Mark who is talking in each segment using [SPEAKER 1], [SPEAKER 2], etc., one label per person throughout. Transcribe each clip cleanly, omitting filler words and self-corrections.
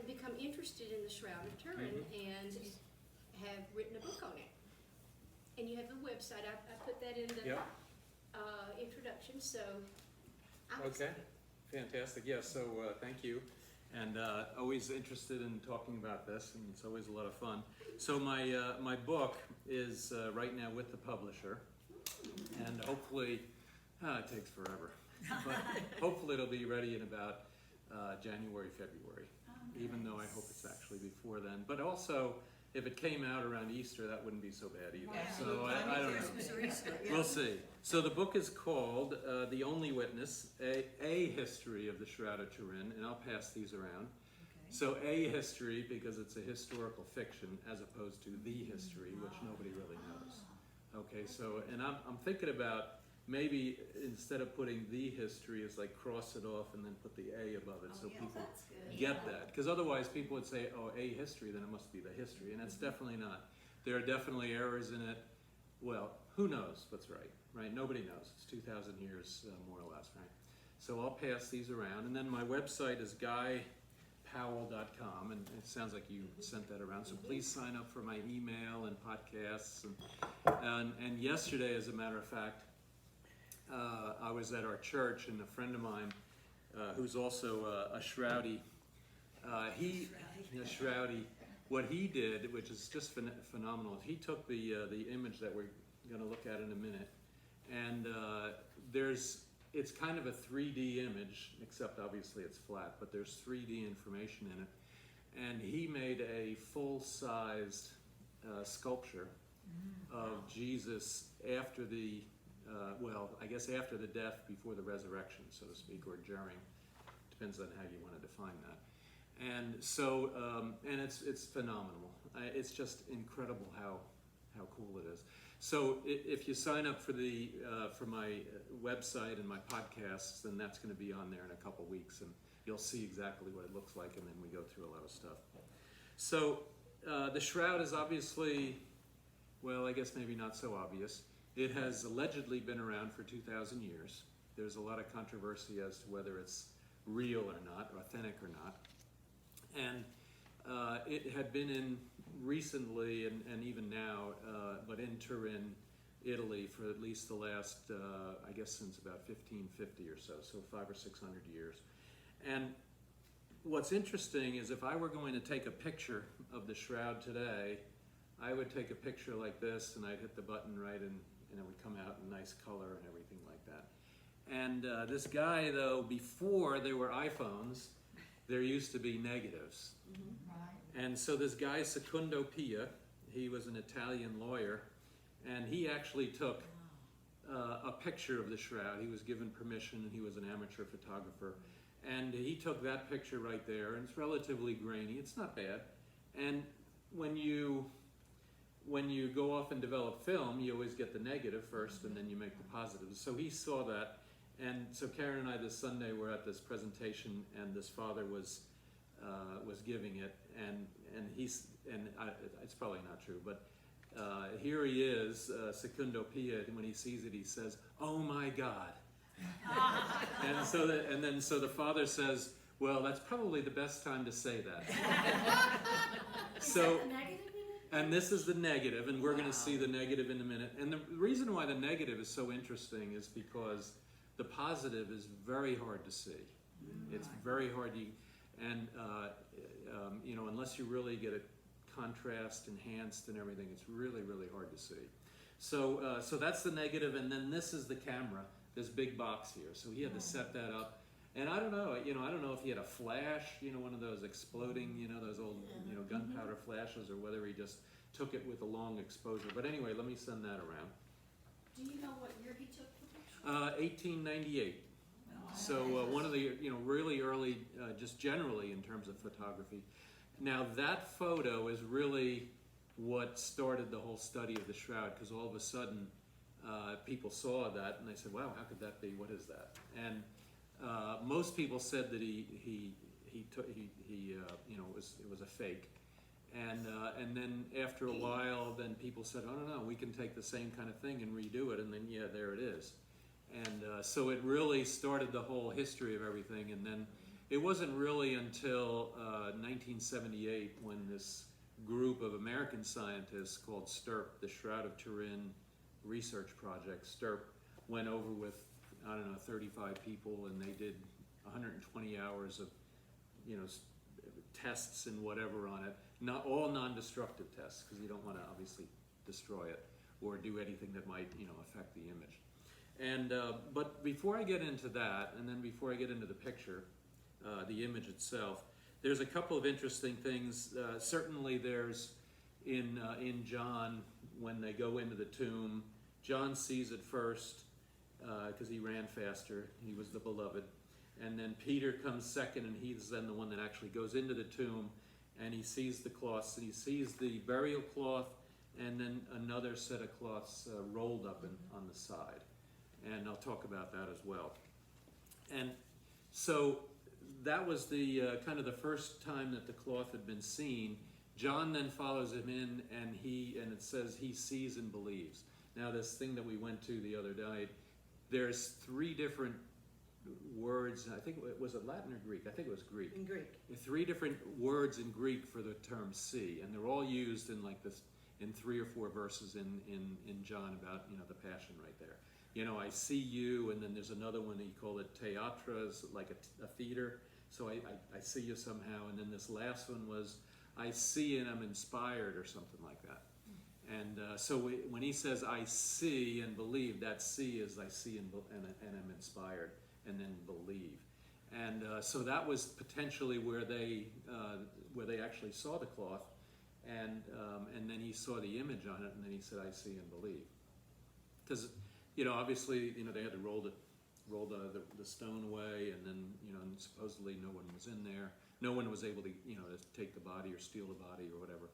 [SPEAKER 1] become interested in the Shroud of Turin and have written a book on it. And you have the website. I put that in the introduction, so I'm excited.
[SPEAKER 2] Fantastic. Yeah, so thank you. And always interested in talking about this, and it's always a lot of fun. So my book is right now with the publisher, and hopefully, it takes forever, but hopefully it'll be ready in about January, February, even though I hope it's actually before then. But also, if it came out around Easter, that wouldn't be so bad either.
[SPEAKER 3] Yeah.
[SPEAKER 2] So I don't know. We'll see. So the book is called The Only Witness, a History of the Shroud of Turin, and I'll pass these around.
[SPEAKER 3] Okay.
[SPEAKER 2] So a history because it's a historical fiction as opposed to the history, which nobody really knows. Okay, so, and I'm thinking about maybe instead of putting the history, is like cross it off and then put the A above it so people
[SPEAKER 3] That's good.
[SPEAKER 2] get that. Because otherwise people would say, oh, a history, then it must be the history. And it's definitely not. There are definitely errors in it. Well, who knows what's right? Nobody knows. It's 2,000 years, more or less, right? So I'll pass these around. And then my website is guypowell.com. And it sounds like you sent that around. So please sign up for my email and podcasts. And yesterday, as a matter of fact, I was at our church, and a friend of mine, who's also a Shroudie, what he did, which is just phenomenal, he took the image that we're going to look at in a minute, and it's kind of a 3D image, except obviously it's flat, but there's 3D information in it, and he made a full-sized sculpture of Jesus after the I guess after the death, before the resurrection, so to speak, or during. Depends on how you want to define that. And so, and it's phenomenal. It's just incredible how cool it is. So if you sign up for for my website and my podcasts, then that's going to be on there in a couple weeks, and you'll see exactly what it looks like, and then we go through a lot of stuff. So the shroud is obviously, well, I guess maybe not so obvious. It has allegedly been around for 2,000 years. There's a lot of controversy as to whether it's real or not, authentic or not. And it had been in recently, and even now, but in Turin, Italy, for at least the last, I guess since about 1550 or so 500 or 600 years. And what's interesting is if I were going to take a picture of the shroud today, I would take a picture like this, and I'd hit the button right, and it would come out in nice color and everything like that. And this guy, though, before there were iPhones, there used to be negatives.
[SPEAKER 3] Right.
[SPEAKER 2] And so this guy, Secondo Pia, he was an Italian lawyer, and he actually took a picture of the shroud. He was given permission, and he was an amateur photographer. And he took that picture right there, and it's relatively grainy. It's not bad. And when you go off and develop film, you always get the negative first, and then you make the positives. So he saw that, and so Karen and I this Sunday were at this presentation, and this father was giving it, and it's probably not true, but here he is, Secondo Pia, and when he sees it, he says, "Oh my God!" and so the father says, "Well, that's probably the best time to say that." So. And this is the negative, and we're going to see the negative in a minute. And the reason why the negative is so interesting is because the positive is very hard to see. It's very hard, unless you really get it contrast enhanced and everything, it's really, really hard to see. So that's the negative, and then this is the camera, this big box here. So he had to set that up. And I don't know if he had a flash, one of those exploding, those old, gunpowder flashes, or whether he just took it with a long exposure. But anyway, let me send that around.
[SPEAKER 3] Do you know what year he took the picture?
[SPEAKER 2] 1898. So one of the, really early, just generally in terms of photography. Now that photo is really what started the whole study of the shroud, because all of a sudden people saw that and they said, "Wow, how could that be? What is that?" And most people said that it was a fake, and then after a while, then people said, "Oh no, we can take the same kind of thing and redo it," and then there it is, and so it really started the whole history of everything. And then it wasn't really until 1978 when this group of American scientists called STIRP, the Shroud of Turin Research Project, STIRP, went over with, I don't know, 35 people, and they did 120 hours of, tests and whatever on it. Not all non-destructive tests, because you don't want to obviously destroy it or do anything that might, affect the image. And but before I get into that, and then before I get into the picture, the image itself, there's a couple of interesting things. Certainly, there's in John when they go into the tomb, John sees it first because he ran faster. He was the beloved. And then Peter comes second, and he's then the one that actually goes into the tomb, and he sees the cloths, and he sees the burial cloth, and then another set of cloths rolled up on the side. And I'll talk about that as well. And so that was the kind of the first time that the cloth had been seen. John then follows him in, and it says he sees and believes. Now, this thing that we went to the other night, there's 3 different words. I think was it Latin or Greek? I think it was Greek.
[SPEAKER 1] In Greek.
[SPEAKER 2] 3 different words in Greek for the term see, and they're all used in like this in 3 or 4 verses in John about the passion right there. I see you, and then there's another one, he called it theatras, like a theater. So I see you somehow, and then this last one was I see and I'm inspired, or something like that. And so when he says I see and believe, that see is I see and I'm inspired, and then believe. And so that was potentially where they actually saw the cloth, and then he saw the image on it, and then he said I see and believe. Because obviously they had to roll the stone away, and then and supposedly no one was in there. No one was able to to take the body or steal the body or whatever.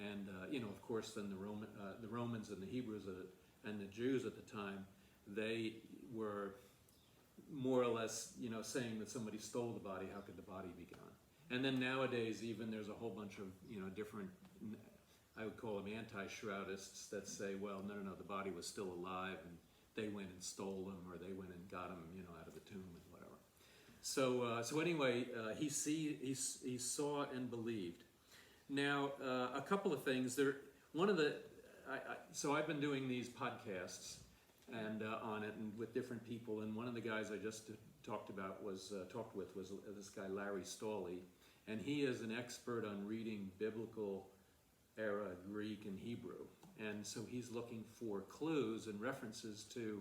[SPEAKER 2] And of course, then the Romans and the Hebrews and the Jews at the time, they were more or less saying that somebody stole the body. How could the body be gone? And then nowadays, even there's a whole bunch of different, I would call them anti-shroudists, that say, well, no, the body was still alive, and they went and stole them, or they went and got them, out of the tomb and whatever. So anyway, he saw and believed. Now, a couple of things. So I've been doing these podcasts and on it, and with different people. And one of the guys I just talked with was this guy Larry Stawley, and he is an expert on reading biblical era Greek and Hebrew. And so he's looking for clues and references to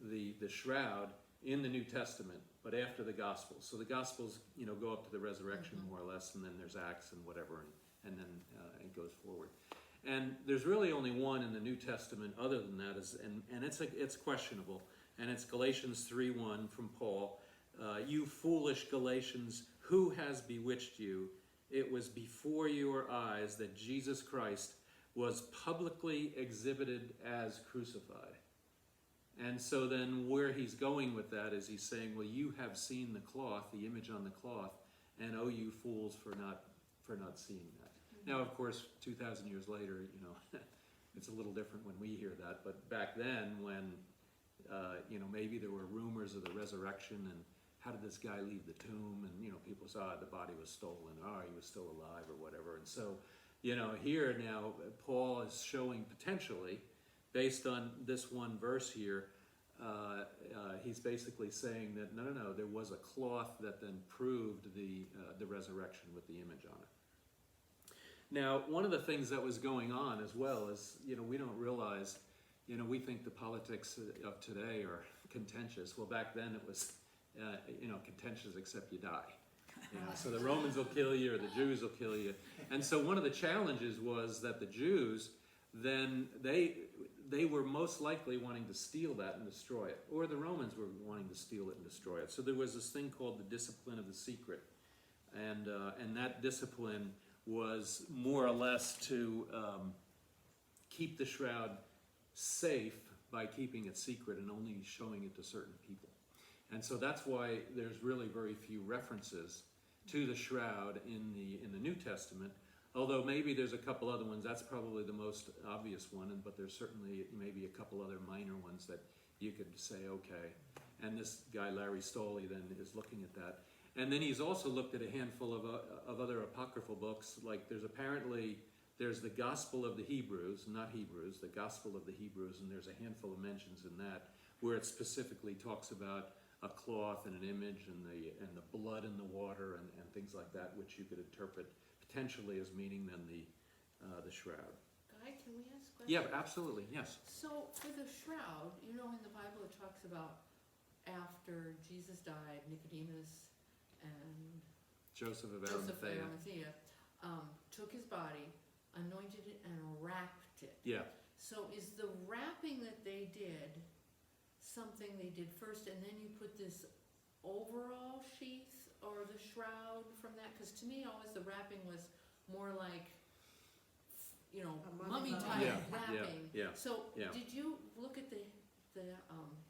[SPEAKER 2] the shroud in the New Testament, but after the Gospels. So the Gospels, go up to the resurrection more or less, and then there's Acts and whatever, and then it goes forward. And there's really only one in the New Testament other than that, and it's questionable. And it's Galatians 3:1 from Paul. You foolish Galatians, who has bewitched you? It was before your eyes that Jesus Christ was publicly exhibited as crucified. And so then where he's going with that is he's saying, well, you have seen the cloth, the image on the cloth, and oh, you fools for not seeing that. Now, of course, 2,000 years later, it's a little different when we hear that. But back then, when maybe there were rumors of the resurrection, and how did this guy leave the tomb? And people saw the body was stolen, or he was still alive, or whatever. And so, here now, Paul is showing potentially, based on this one verse here, he's basically saying that no, there was a cloth that then proved the resurrection with the image on it. Now, one of the things that was going on as well is, we don't realize, we think the politics of today are contentious. Well, back then it was, contentious except you die. So the Romans will kill you, or the Jews will kill you. And so one of the challenges was that the Jews, then they were most likely wanting to steal that and destroy it, or the Romans were wanting to steal it and destroy it. So there was this thing called the discipline of the secret, and that discipline was more or less to keep the shroud safe by keeping it secret and only showing it to certain people. And so that's why there's really very few references to the shroud in the New Testament, although maybe there's a couple other ones. That's probably the most obvious one, but there's certainly maybe a couple other minor ones that you could say, okay. And this guy, Larry Stawley, then is looking at that. And then he's also looked at a handful of other apocryphal books. Like there's the Gospel of the Hebrews, not Hebrews, the Gospel of the Hebrews, and there's a handful of mentions in that where it specifically talks about a cloth and an image and the blood in the water and things like that, which you could interpret potentially as meaning then the shroud.
[SPEAKER 4] Guy, can we ask questions?
[SPEAKER 2] Yeah, absolutely, yes.
[SPEAKER 4] So for the shroud, in the Bible it talks about after Jesus died, Nicodemus and
[SPEAKER 2] Joseph of
[SPEAKER 4] Joseph of
[SPEAKER 2] Arimathea.
[SPEAKER 4] Arimathea took his body, anointed it, and wrapped it.
[SPEAKER 2] Yeah.
[SPEAKER 4] So is the wrapping that they did something they did first, and then you put this overall sheath or the shroud from that? Because to me, always the wrapping was more like, mummy type
[SPEAKER 2] Yeah,
[SPEAKER 4] wrapping.
[SPEAKER 2] yeah.
[SPEAKER 4] So
[SPEAKER 2] Yeah.
[SPEAKER 4] did you look at the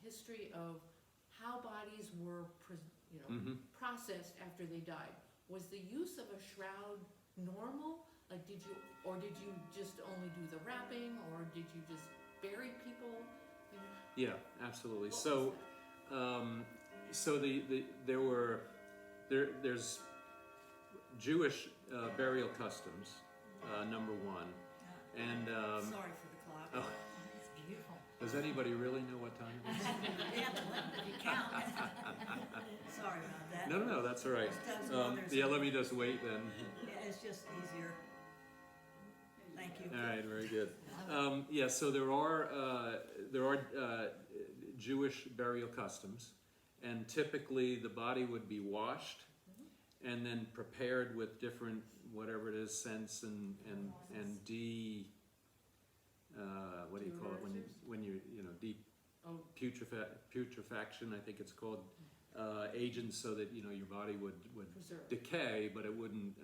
[SPEAKER 4] history of how bodies were processed after they died? Was the use of a shroud normal? Like, did you just only do the wrapping, or did you just bury people?
[SPEAKER 2] Yeah, absolutely.
[SPEAKER 4] What
[SPEAKER 2] So,
[SPEAKER 4] was
[SPEAKER 2] there's Jewish burial customs, number one, and
[SPEAKER 3] Sorry for the clock.
[SPEAKER 2] oh.
[SPEAKER 3] It's beautiful.
[SPEAKER 2] Does anybody really know what time it is?
[SPEAKER 3] Yeah, but if you count. Sorry about that.
[SPEAKER 2] No, that's all right. Yeah, let me just wait then.
[SPEAKER 3] Yeah, it's just easier. Thank you.
[SPEAKER 2] All right, very good. Yeah, so there are Jewish burial customs, and typically the body would be washed and then prepared with different, whatever it is, scents and what do you call it when you deep putrefaction, I think it's called, agents, so that your body would
[SPEAKER 4] Preserved.
[SPEAKER 2] decay, but it wouldn't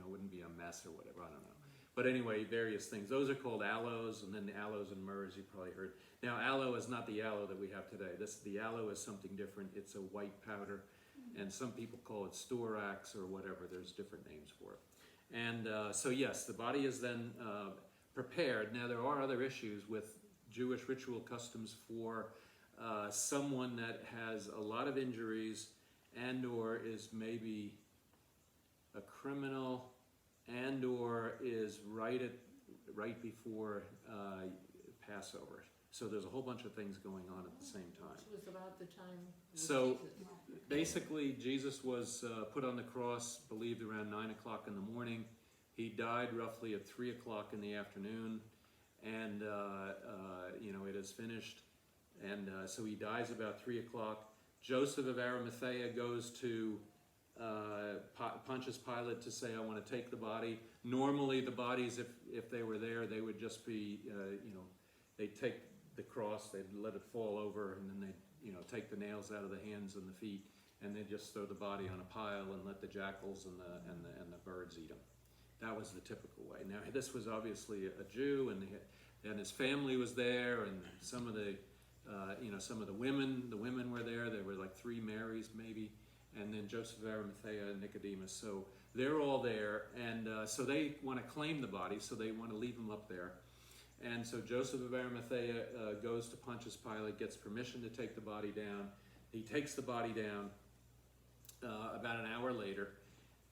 [SPEAKER 2] wouldn't be a mess or whatever. I don't know. But anyway, various things. Those are called aloes, and then the aloes and myrrhs you probably heard. Now, aloe is not the aloe that we have today. The aloe is something different. It's a white powder, and some people call it storax or whatever. There's different names for it. And so yes, the body is then prepared. Now, there are other issues with Jewish ritual customs for someone that has a lot of injuries and or is maybe a criminal and or is right before Passover. So there's a whole bunch of things going on at the same time.
[SPEAKER 4] Which was about the time with
[SPEAKER 2] So
[SPEAKER 4] Jesus.
[SPEAKER 2] basically, Jesus was put on the cross, believed around 9 o'clock in the morning. He died roughly at 3 o'clock in the afternoon, and it is finished. And so he dies about 3 o'clock. Joseph of Arimathea goes to Pontius Pilate to say, I want to take the body. Normally the bodies, if they were there, they would just be, they'd take the cross, they'd let it fall over, and then they'd, take the nails out of the hands and the feet, and they'd just throw the body on a pile and let the jackals and the birds eat them. That was the typical way. Now, this was obviously a Jew, and his family was there, and some of the women were there. There were like 3 Marys maybe, and then Joseph of Arimathea and Nicodemus. So they're all there, and so they want to claim the body, so they want to leave him up there. And so Joseph of Arimathea goes to Pontius Pilate, gets permission to take the body down. He takes the body down about an hour later.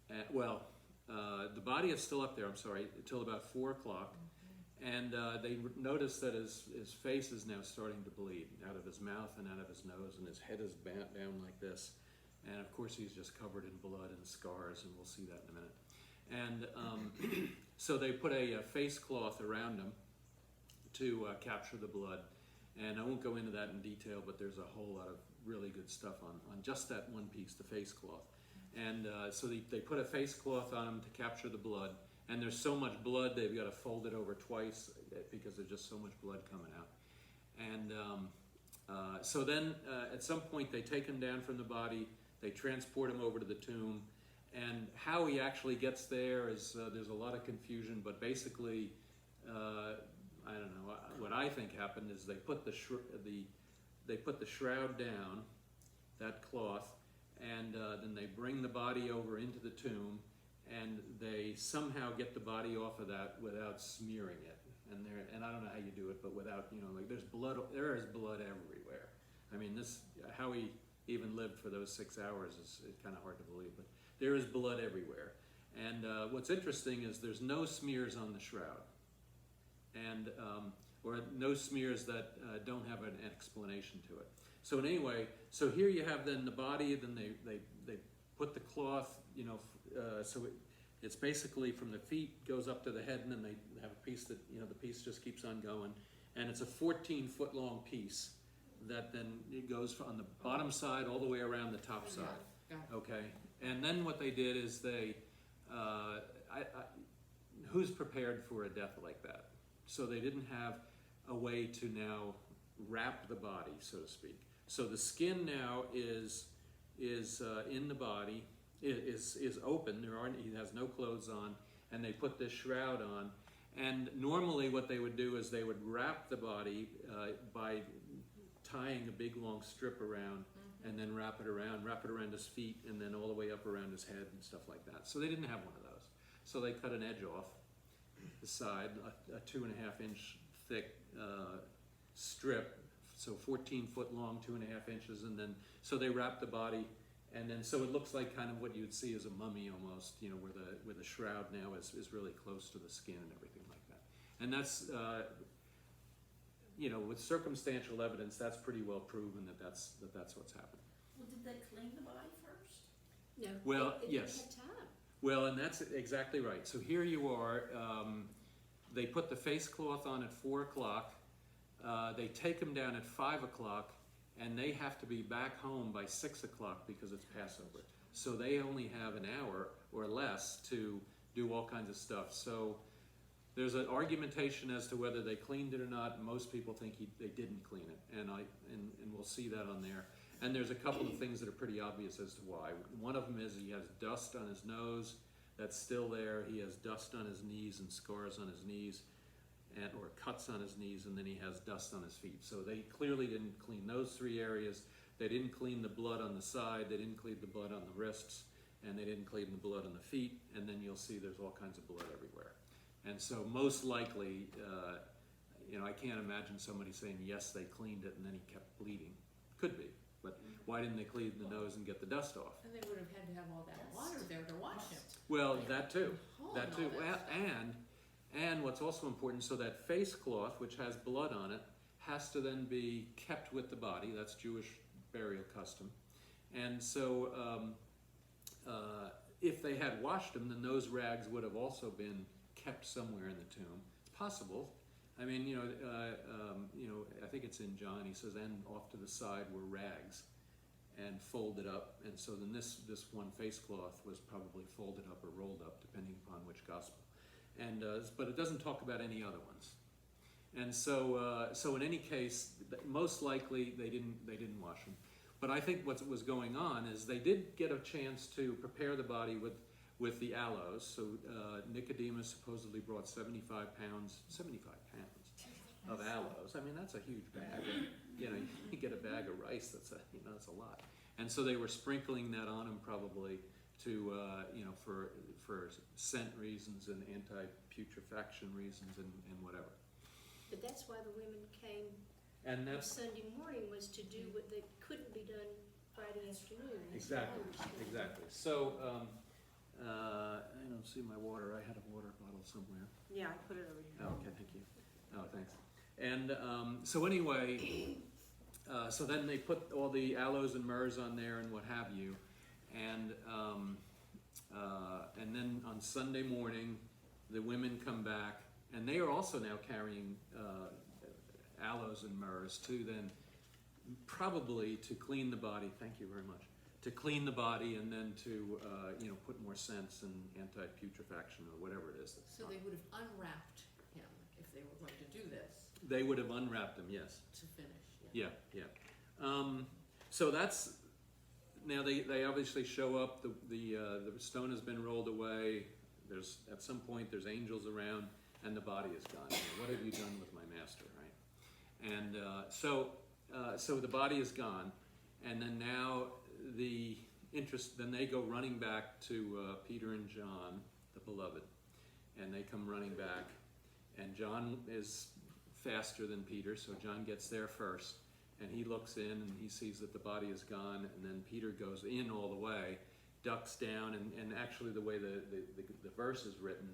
[SPEAKER 2] The body is still up there, until about 4 o'clock. And they notice that his face is now starting to bleed out of his mouth and out of his nose, and his head is bent down like this. And of course he's just covered in blood and scars, and we'll see that in a minute. And so they put a face cloth around him to capture the blood. And I won't go into that in detail, but there's a whole lot of really good stuff on just that one piece, the face cloth. And so they put a face cloth on him to capture the blood. And there's so much blood, they've got to fold it over twice because there's just so much blood coming out. And so then at some point they take him down from the body, they transport him over to the tomb. And how he actually gets there is, there's a lot of confusion, but basically, I don't know, what I think happened is they put the shroud down, that cloth, and then they bring the body over into the tomb, and they somehow get the body off of that without smearing it. And I don't know how you do it, but without, there is blood everywhere. I mean, how he even lived for those 6 hours is kind of hard to believe. But there is blood everywhere. And what's interesting is there's no smears on the shroud, and or no smears that don't have an explanation to it. So anyway, so here you have then the body. Then they put the cloth, so it's basically from the feet goes up to the head, and then they have a piece that the piece just keeps on going, and it's a 14-foot long piece that then it goes on the bottom side all the way around the top side. Okay, and then what they did is they. Who's prepared for a death like that? So they didn't have a way to now wrap the body, so to speak. So the skin now is in the body, is open. He has no clothes on, and they put this shroud on. And normally, what they would do is they would wrap the body by tying a big long strip around, and then wrap it around his feet, and then all the way up around his head and stuff like that. So they didn't have one of those. So they cut an edge off the side, a 2.5-inch thick strip, so 14-foot long, 2.5 inches, and then so they wrap the body, and then so it looks like kind of what you'd see as a mummy almost, where the shroud now is really close to the skin and everything like that. And that's with circumstantial evidence, that's pretty well proven that's what's happened.
[SPEAKER 3] Well, did they clean the body first?
[SPEAKER 1] No.
[SPEAKER 2] Well,
[SPEAKER 1] they
[SPEAKER 2] yes.
[SPEAKER 1] didn't have time.
[SPEAKER 2] Well, and that's exactly right. So here you are. They put the face cloth on at 4 o'clock. They take him down at 5 o'clock, and they have to be back home by 6 o'clock because it's Passover. So they only have an hour or less to do all kinds of stuff. So there's an argumentation as to whether they cleaned it or not. Most people think they didn't clean it, and we'll see that on there. And there's a couple of things that are pretty obvious as to why. One of them is he has dust on his nose that's still there. He has dust on his knees and scars on his knees, or cuts on his knees, and then he has dust on his feet. So they clearly didn't clean those 3 areas. They didn't clean the blood on the side. They didn't clean the blood on the wrists, and they didn't clean the blood on the feet. And then you'll see there's all kinds of blood everywhere. And so most likely, I can't imagine somebody saying, yes, they cleaned it, and then he kept bleeding. Could be. But why didn't they clean the nose and get the dust off?
[SPEAKER 4] And they would have had to have all that water there to wash him.
[SPEAKER 2] Well, that too.
[SPEAKER 4] Oh,
[SPEAKER 2] That too.
[SPEAKER 4] no, that's-
[SPEAKER 2] And what's also important, so that face cloth, which has blood on it, has to then be kept with the body. That's Jewish burial custom. And so if they had washed them, then those rags would have also been kept somewhere in the tomb. It's possible. I mean, I think it's in John. He says, and off to the side were rags and folded up. And so then this one face cloth was probably folded up or rolled up, depending upon which gospel. And but it doesn't talk about any other ones. And so in any case, most likely they didn't wash them. But I think what was going on is they did get a chance to prepare the body with the aloes. So Nicodemus supposedly brought 75 pounds of aloes. I mean, that's a huge bag. You get a bag of rice. That's a lot. And so they were sprinkling that on him probably to for scent reasons and anti-putrefaction reasons and whatever.
[SPEAKER 1] But that's why the women came
[SPEAKER 2] And
[SPEAKER 1] on
[SPEAKER 2] that's
[SPEAKER 1] Sunday morning, was to do what they couldn't be done Friday afternoon.
[SPEAKER 2] exactly. So I don't see my water. I had a water bottle somewhere.
[SPEAKER 3] Yeah, I put it over here.
[SPEAKER 2] Oh, okay, thank you. Oh, thanks. And so anyway, so then they put all the aloes and myrrhs on there and what have you, and then on Sunday morning, the women come back, and they are also now carrying aloes and myrrhs too. Then probably to clean the body. Thank you very much. To clean the body and then to put more scents and anti-putrefaction or whatever it is.
[SPEAKER 4] So they would have unwrapped him if they were going to do this
[SPEAKER 2] They would have unwrapped him, yes.
[SPEAKER 4] to finish.
[SPEAKER 2] Yeah. So that's now they obviously show up. The stone has been rolled away. At some point there's angels around, and the body is gone. What have you done with my master, right? And so the body is gone, and then now then they go running back to Peter and John, the beloved, and they come running back, and John is faster than Peter, so John gets there first, and he looks in and he sees that the body is gone, and then Peter goes in all the way, ducks down, and actually the way the verse is written,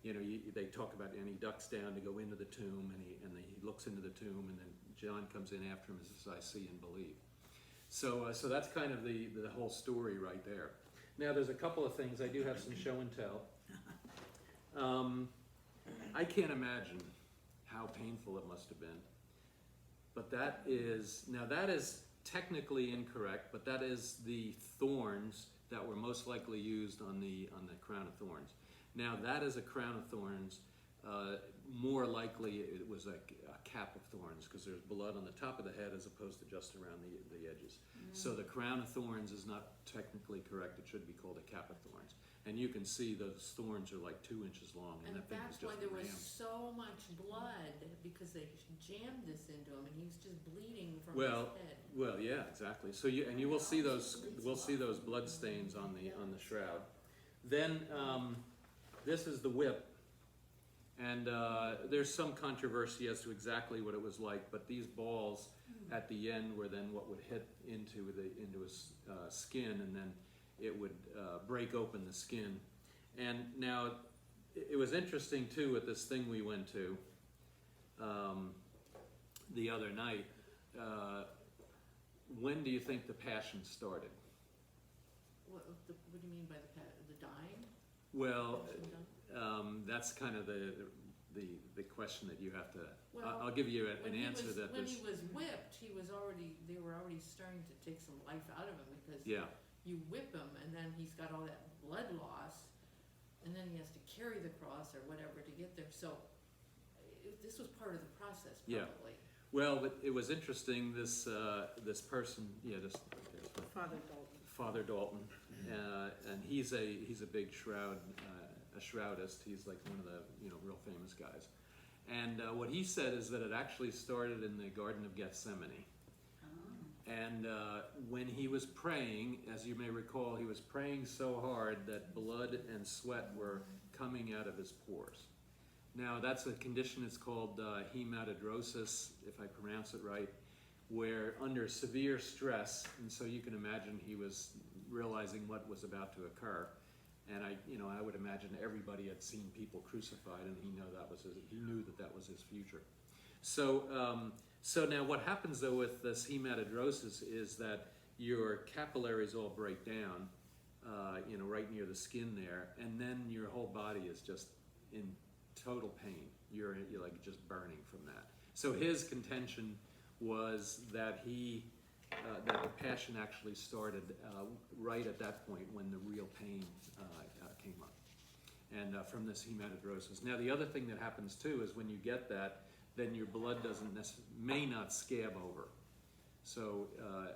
[SPEAKER 2] you know, they talk about, and he ducks down to go into the tomb, and he looks into the tomb, and then John comes in after him and says, I see and believe. So that's kind of the whole story right there. Now there's a couple of things. I do have some show and tell. I can't imagine how painful it must have been. But that is technically incorrect, but that is the thorns that were most likely used on the crown of thorns. Now that is a crown of thorns. More likely it was a cap of thorns, because there's blood on the top of the head as opposed to just around the edges. So the crown of thorns is not technically correct. It should be called a cap of thorns. And you can see those thorns are like 2 inches long, and that thing is
[SPEAKER 4] that's
[SPEAKER 2] just
[SPEAKER 4] why there was
[SPEAKER 2] rammed.
[SPEAKER 4] so much blood, because they jammed this into him, and he was just bleeding from his head.
[SPEAKER 2] Well, yeah, exactly. So you will see we'll see those blood stains on the shroud. Then this is the whip, and there's some controversy as to exactly what it was like. But these balls at the end were then what would hit into his skin, and then it would break open the skin. And now it was interesting too with this thing we went to the other night. When do you think the Passion started?
[SPEAKER 4] What do you mean by the dying?
[SPEAKER 2] Well,
[SPEAKER 4] Passion
[SPEAKER 2] that's kind of the question that you have to.
[SPEAKER 4] Well,
[SPEAKER 2] I'll give you an
[SPEAKER 4] when
[SPEAKER 2] answer that
[SPEAKER 4] when
[SPEAKER 2] there's.
[SPEAKER 4] he was whipped, they were already starting to take some life out of him, because
[SPEAKER 2] Yeah.
[SPEAKER 4] you whip him, and then he's got all that blood loss, and then he has to carry the cross or whatever to get there. So this was part of the process,
[SPEAKER 2] Yeah.
[SPEAKER 4] probably.
[SPEAKER 2] Well, but it was interesting. This person, Father Dalton, and he's a big shroudist. He's like one of the real famous guys. And what he said is that it actually started in the Garden of Gethsemane. And when he was praying, as you may recall, he was praying so hard that blood and sweat were coming out of his pores. Now that's a condition, it's called hematidrosis, if I pronounce it right, where under severe stress, and so you can imagine he was realizing what was about to occur. And I would imagine everybody had seen people crucified, and he knew that was his future. So now what happens though with this hematidrosis is that your capillaries all break down, right near the skin there, and then your whole body is just in total pain. You're like just burning from that. So his contention was that that the Passion actually started right at that point when the real pain came up, and from this hematidrosis. Now the other thing that happens too is when you get that, then your blood may not scab over. So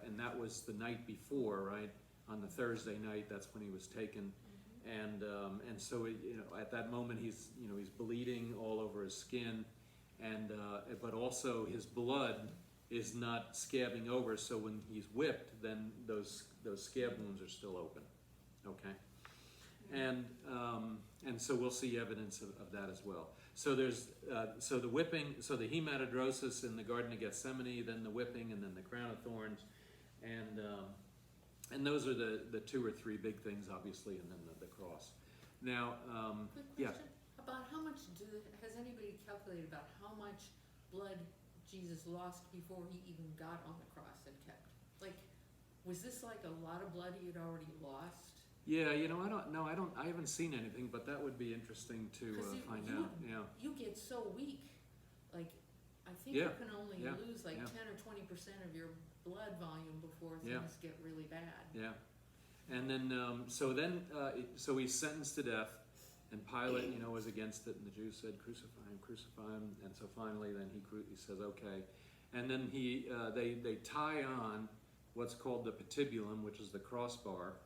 [SPEAKER 2] and that was the night before, right? On the Thursday night, that's when he was taken, and so at that moment he's bleeding all over his skin, and but also his blood is not scabbing over. So when he's whipped, then those scab wounds are still open. Okay, and so we'll see evidence of that as well. So there's so the whipping, so the hematidrosis in the Garden of Gethsemane, then the whipping, and then the crown of thorns, and those are the 2 or 3 big things, obviously, and then the cross. Now,
[SPEAKER 4] Quick
[SPEAKER 2] yeah.
[SPEAKER 4] question about how much has anybody calculated about how much blood Jesus lost before he even got on the cross and kept? Like, was this like a lot of blood he had already lost?
[SPEAKER 2] Yeah, I don't know. I haven't seen anything, but that would be interesting to find out. Yeah.
[SPEAKER 4] You get so weak. Like, I think
[SPEAKER 2] Yeah.
[SPEAKER 4] you can only
[SPEAKER 2] Yeah.
[SPEAKER 4] lose like
[SPEAKER 2] Yeah.
[SPEAKER 4] 10 or 20% of your blood volume before
[SPEAKER 2] Yeah.
[SPEAKER 4] things get really bad.
[SPEAKER 2] Yeah, and then so he's sentenced to death, and Pilate, was against it, and the Jews said, "Crucify him," and so finally, then he says, "Okay," and then they tie on what's called the patibulum, which is the crossbar,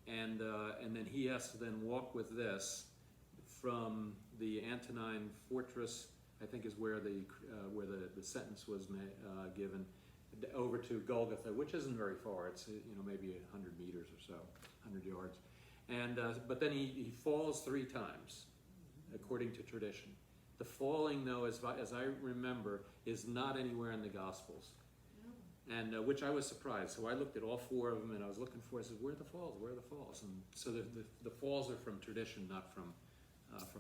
[SPEAKER 2] and then he has to then walk with this from the Antonine fortress, I think is where the sentence was given, over to Golgotha, which isn't very far. It's maybe 100 meters or so, 100 yards, and but then he falls 3 times, according to tradition. The falling, though, as I remember, is not anywhere in the Gospels. and which I was surprised. So I looked at all 4 of them, and I was looking for. I said, "Where are the falls? Where are the falls?" And so the falls are from tradition, not from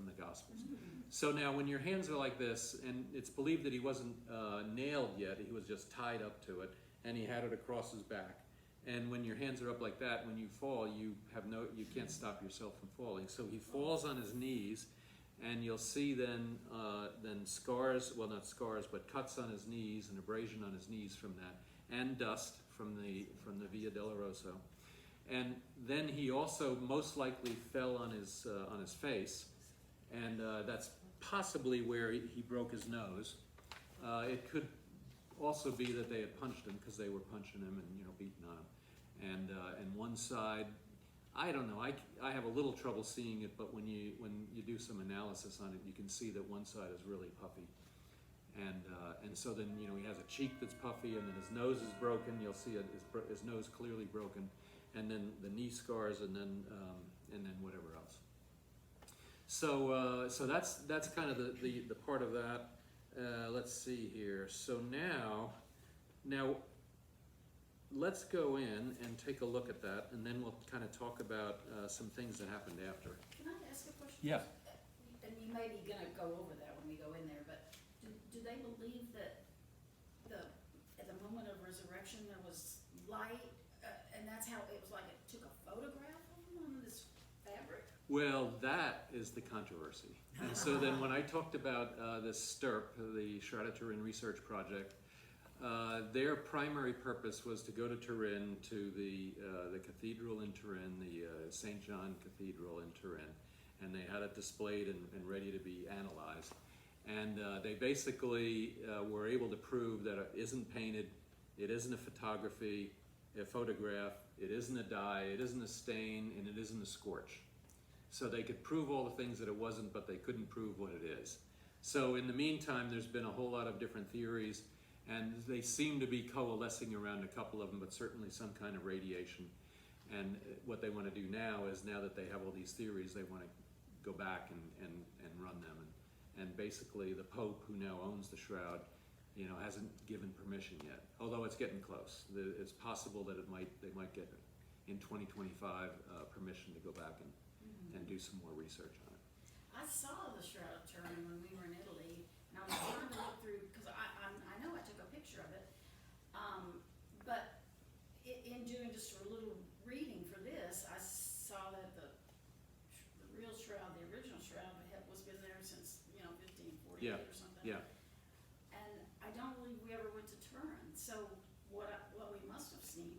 [SPEAKER 2] the Gospels. So now, when your hands are like this, and it's believed that he wasn't nailed yet; he was just tied up to it, and he had it across his back. And when your hands are up like that, when you fall, you can't stop yourself from falling. So he falls on his knees, and you'll see then scars, well, not scars, but cuts on his knees and abrasion on his knees from that, and dust from the Via Dolorosa. And then he also most likely fell on his face, and that's possibly where he broke his nose. It could also be that they had punched him, because they were punching him and beating on him. And one side, I don't know. I have a little trouble seeing it, but when you do some analysis on it, you can see that one side is really puffy, and so then he has a cheek that's puffy, and then his nose is broken. You'll see his nose clearly broken, and then the knee scars, and then whatever else. So that's kind of the part of that. Let's see here. So now. Let's go in and take a look at that, and then we'll kind of talk about some things that happened after.
[SPEAKER 3] Can I ask a question?
[SPEAKER 2] Yeah.
[SPEAKER 3] And you may be gonna go over that when we go in there, but do they believe that at the moment of resurrection there was light, and that's how it was like it took a photograph of him on this fabric?
[SPEAKER 2] Well, that is the controversy. And so then when I talked about this STURP, the Shroud of Turin Research Project, their primary purpose was to go to Turin, to the cathedral in Turin, the St. John Cathedral in Turin, and they had it displayed and ready to be analyzed. And they basically were able to prove that it isn't painted, it isn't a photograph, it isn't a dye, it isn't a stain, and it isn't a scorch. So they could prove all the things that it wasn't, but they couldn't prove what it is. So in the meantime, there's been a whole lot of different theories, and they seem to be coalescing around a couple of them, but certainly some kind of radiation. And what they want to do now is, now that they have all these theories, they want to go back and run them. And basically the Pope, who now owns the shroud, hasn't given permission yet, although it's getting close. It's possible that they might get in 2025 permission to go back and do some more research on it.
[SPEAKER 3] I saw the Shroud of Turin when we were in Italy, and I was trying to look through, because I know I took a picture of it, but in doing just a little reading for this, I saw that the real shroud, the original shroud, was been there since 1548
[SPEAKER 2] Yeah.
[SPEAKER 3] or something.
[SPEAKER 2] Yeah.
[SPEAKER 3] And I don't believe we ever went to Turin. So what we must have seen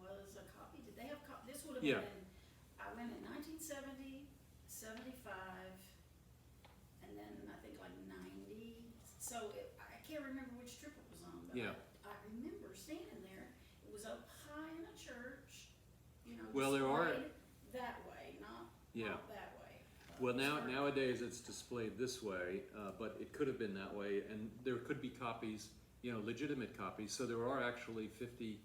[SPEAKER 3] was a copy. Did they have this would have
[SPEAKER 2] Yeah.
[SPEAKER 3] been I went in 1970, 75, and then I think like 90. So I can't remember which trip it was on, but
[SPEAKER 2] Yeah.
[SPEAKER 3] I remember standing there. It was up high in a church,
[SPEAKER 2] Well, there are-
[SPEAKER 3] displayed that way, not that way.
[SPEAKER 2] Well, nowadays it's displayed this way, but it could have been that way, and there could be copies, legitimate copies. So there are actually 50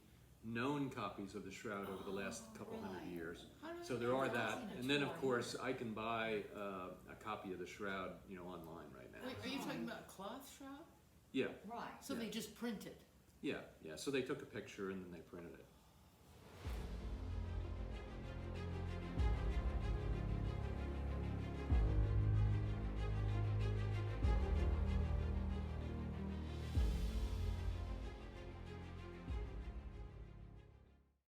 [SPEAKER 2] known copies of the shroud over the last couple hundred years. So there are that, and then of course I can buy a copy of the shroud, online right now.
[SPEAKER 4] Wait, are you talking about a cloth shroud?
[SPEAKER 2] Yeah,
[SPEAKER 5] Right.
[SPEAKER 4] So they just print it?
[SPEAKER 2] yeah. So they took a picture and then they printed it.